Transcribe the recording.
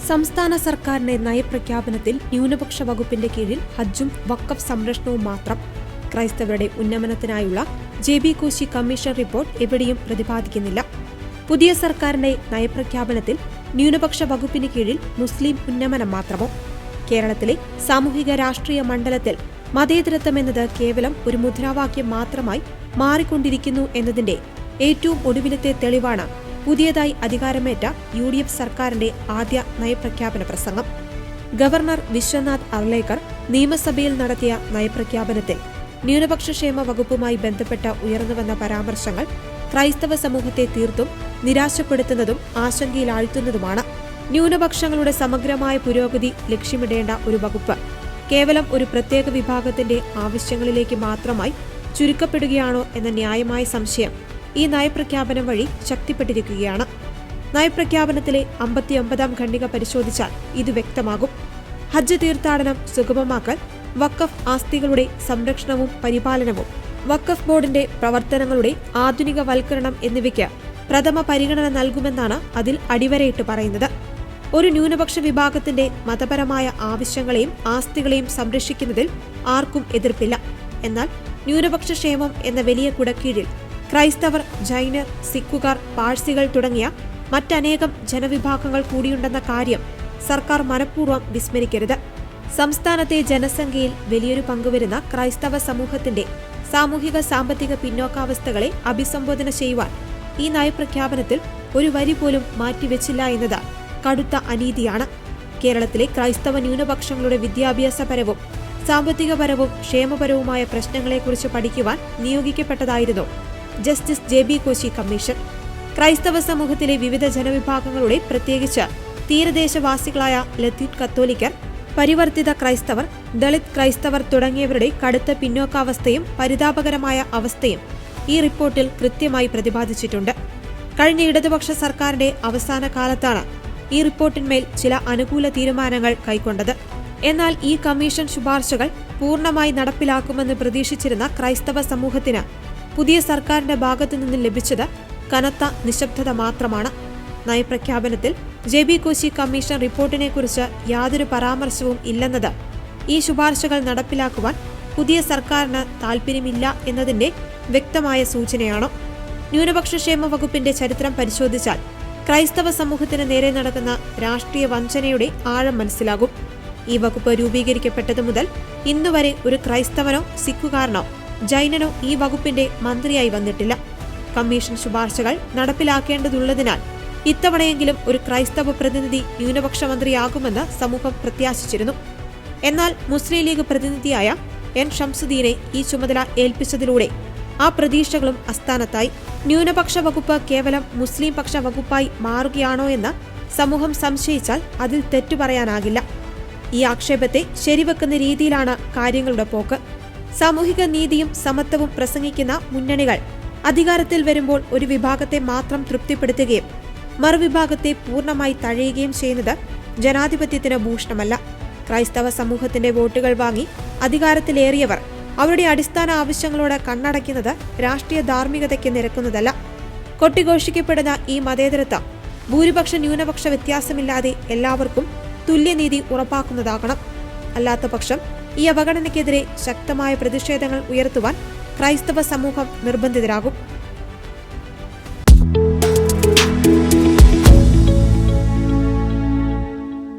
സംസ്ഥാന സർക്കാരിന്റെ നയപ്രഖ്യാപനത്തിൽ ന്യൂനപക്ഷ വകുപ്പിന്റെ കീഴിൽ ഹജ്ജും വഖഫ് സംരക്ഷണവും മാത്രം. ക്രൈസ്തവരുടെ ഉന്നമനത്തിനായുള്ള JB കോശി കമ്മീഷൻ റിപ്പോർട്ട് എവിടെയും പ്രതിപാദിക്കുന്നില്ല. പുതിയ സർക്കാരിന്റെ നയപ്രഖ്യാപനത്തിൽ ന്യൂനപക്ഷ വകുപ്പിന് കീഴിൽ മുസ്ലിം ഉന്നമനം മാത്രമോ? കേരളത്തിലെ സാമൂഹിക രാഷ്ട്രീയ മണ്ഡലത്തിൽ മതേതരത്വം എന്നത് കേവലം ഒരു മുദ്രാവാക്യം മാത്രമായി മാറിക്കൊണ്ടിരിക്കുന്നു എന്നതിന്റെ ഏറ്റവും ഒടുവിലത്തെ തെളിവാണ് പുതിയതായി അധികാരമേറ്റ UDF സർക്കാരിന്റെ ആദ്യ നയപ്രഖ്യാപന പ്രസംഗം. ഗവർണർ വിശ്വനാഥ് അർലേക്കർ നിയമസഭയിൽ നടത്തിയ നയപ്രഖ്യാപനത്തിൽ ന്യൂനപക്ഷക്ഷേമ വകുപ്പുമായി ബന്ധപ്പെട്ട ഉയർന്നുവന്ന പരാമർശങ്ങൾ ക്രൈസ്തവ സമൂഹത്തെ തീർത്തും നിരാശപ്പെടുത്തുന്നതും ആശങ്കയിലാഴ്ത്തുന്നതുമാണ്. ന്യൂനപക്ഷങ്ങളുടെ സമഗ്രമായ പുരോഗതി ലക്ഷ്യമിടേണ്ട ഒരു വകുപ്പ് കേവലം ഒരു പ്രത്യേക വിഭാഗത്തിന്റെ ആവശ്യങ്ങളിലേക്ക് മാത്രമായി ചുരുക്കപ്പെടുകയാണോ എന്ന ന്യായമായ സംശയം ഈ നയപ്രഖ്യാപനം വഴി ശക്തിപ്പെട്ടിരിക്കുകയാണ്. നയപ്രഖ്യാപനത്തിലെ 59-ാം ഖണ്ഡിക പരിശോധിച്ചാൽ ഇത് വ്യക്തമാകും. ഹജ്ജ് തീർത്ഥാടനം സുഗമമാക്കൽ, വഖഫ് ആസ്തികളുടെ സംരക്ഷണവും പരിപാലനവും, വഖഫ് ബോർഡിന്റെ പ്രവർത്തനങ്ങളുടെ ആധുനികവൽക്കരണം എന്നിവയ്ക്ക് പ്രഥമ പരിഗണന നൽകുമെന്നാണ് അതിൽ അടിവരയിട്ട് പറയുന്നത്. ഒരു ന്യൂനപക്ഷ വിഭാഗത്തിന്റെ മതപരമായ ആവശ്യങ്ങളെയും ആസ്തികളെയും സംരക്ഷിക്കുന്നതിൽ ആർക്കും എതിർപ്പില്ല. എന്നാൽ ന്യൂനപക്ഷക്ഷേമം എന്ന വലിയ കുടക്കീഴിൽ ക്രൈസ്തവർ, ജൈനർ, സിഖുകാർ, പാഴ്സികൾ തുടങ്ങിയ മറ്റനേകം ജനവിഭാഗങ്ങൾ കൂടിയുണ്ടെന്ന കാര്യം സർക്കാർ മനഃപൂർവ്വം വിസ്മരിക്കരുത്. സംസ്ഥാനത്തെ ജനസംഖ്യയിൽ വലിയൊരു പങ്കുവരുന്ന ക്രൈസ്തവ സമൂഹത്തിന്റെ സാമൂഹിക സാമ്പത്തിക പിന്നോക്കാവസ്ഥകളെ അഭിസംബോധന ചെയ്യുവാൻ ഈ നയപ്രഖ്യാപനത്തിൽ ഒരു വരി പോലും മാറ്റിവെച്ചില്ല എന്നത് കടുത്ത അനീതിയാണ്. കേരളത്തിലെ ക്രൈസ്തവ ന്യൂനപക്ഷങ്ങളുടെ വിദ്യാഭ്യാസപരവും സാമ്പത്തികപരവും ക്ഷേമപരവുമായ പ്രശ്നങ്ങളെക്കുറിച്ച് പഠിക്കുവാൻ നിയോഗിക്കപ്പെട്ടതായിരുന്നു ജസ്റ്റിസ് JB കോശി കമ്മീഷൻ. ക്രൈസ്തവ സമൂഹത്തിലെ വിവിധ ജനവിഭാഗങ്ങളുടെ, പ്രത്യേകിച്ച് തീരദേശവാസികളായ ലത്തീൻ കത്തോലിക്കർ, പരിവർത്തിത ക്രൈസ്തവർ, ദളിത് ക്രൈസ്തവർ തുടങ്ങിയവരുടെ കടുത്ത പിന്നോക്കാവസ്ഥയും പരിതാപകരമായ അവസ്ഥയും ഈ റിപ്പോർട്ടിൽ കൃത്യമായി പ്രതിപാദിച്ചിട്ടുണ്ട്. കഴിഞ്ഞ ഇടതുപക്ഷ സർക്കാരിന്റെ അവസാന കാലത്താണ് ഈ റിപ്പോർട്ടിന്മേൽ ചില അനുകൂല തീരുമാനങ്ങൾ കൈക്കൊണ്ടത്. എന്നാൽ ഈ കമ്മീഷൻ ശുപാർശകൾ പൂർണ്ണമായി നടപ്പിലാക്കുമെന്ന് പ്രതീക്ഷിച്ചിരുന്ന ക്രൈസ്തവ സമൂഹത്തിന് പുതിയ സർക്കാരിന്റെ ഭാഗത്തുനിന്ന് ലഭിച്ചത് കനത്ത നിശബ്ദത മാത്രമാണ്. നയപ്രഖ്യാപനത്തിൽ JB കോശി കമ്മീഷൻ റിപ്പോർട്ടിനെക്കുറിച്ച് യാതൊരു പരാമർശവും ഇല്ലെന്നത് ഈ ശുപാർശകൾ നടപ്പിലാക്കുവാൻ പുതിയ സർക്കാരിന് താൽപ്പര്യമില്ല എന്നതിന്റെ വ്യക്തമായ സൂചനയാണോ? ന്യൂനപക്ഷക്ഷേമ വകുപ്പിന്റെ ചരിത്രം പരിശോധിച്ചാൽ ക്രൈസ്തവ സമൂഹത്തിന് നേരെ നടക്കുന്ന രാഷ്ട്രീയ വഞ്ചനയുടെ ആഴം മനസ്സിലാകും. ഈ വകുപ്പ് രൂപീകരിക്കപ്പെട്ടതു മുതൽ ഇന്നുവരെ ഒരു ക്രൈസ്തവനോ, സിഖുകാരനോ, ജൈനനോ ഈ വകുപ്പിന്റെ മന്ത്രിയായി വന്നിട്ടില്ല. കമ്മീഷൻ ശുപാർശകൾ നടപ്പിലാക്കേണ്ടതുള്ളതിനാൽ ഇത്തവണയെങ്കിലും ഒരു ക്രൈസ്തവ പ്രതിനിധി ന്യൂനപക്ഷ മന്ത്രിയാകുമെന്ന് സമൂഹം പ്രത്യാശിച്ചിരുന്നു. എന്നാൽ മുസ്ലിം ലീഗ് പ്രതിനിധിയായ N ഷംസുദ്ദീനെ ഈ ചുമതല ഏൽപ്പിച്ചതിലൂടെ ആ പ്രതീക്ഷകളും അസ്ഥാനത്തായി. ന്യൂനപക്ഷ വകുപ്പ് കേവലം മുസ്ലിം പക്ഷ വകുപ്പായി മാറുകയാണോ എന്ന് സമൂഹം സംശയിച്ചാൽ അതിൽ തെറ്റു പറയാനാകില്ല. ഈ ആക്ഷേപത്തെ ശരിവെക്കുന്ന രീതിയിലാണ് കാര്യങ്ങളുടെ പോക്ക്. സാമൂഹിക നീതിയും സമത്വവും പ്രസംഗിക്കുന്ന മുന്നണികൾ അധികാരത്തിൽ വരുമ്പോൾ ഒരു വിഭാഗത്തെ മാത്രം തൃപ്തിപ്പെടുത്തുകയും മറുവിഭാഗത്തെ പൂർണ്ണമായി തഴയുകയും ചെയ്യുന്നത് ജനാധിപത്യത്തിന് ഭൂഷണമല്ല. ക്രൈസ്തവ സമൂഹത്തിന്റെ വോട്ടുകൾ വാങ്ങി അധികാരത്തിലേറിയവർ അവരുടെ അടിസ്ഥാന ആവശ്യങ്ങളോട് കണ്ണടയ്ക്കുന്നത് രാഷ്ട്രീയ ധാർമ്മികതയ്ക്ക് നിരക്കുന്നതല്ല. കൊട്ടിഘോഷിക്കപ്പെടുന്ന ഈ മതേതരത്വം ഭൂരിപക്ഷ ന്യൂനപക്ഷ വ്യത്യാസമില്ലാതെ എല്ലാവർക്കും തുല്യനീതി ഉറപ്പാക്കുന്നതാകണം. അല്ലാത്തപക്ഷം ഈ അവഗണനയ്ക്കെതിരെ ശക്തമായ പ്രതിഷേധങ്ങൾ ഉയർത്തുവാൻ ക്രൈസ്തവ സമൂഹം നിർബന്ധിതരാകും.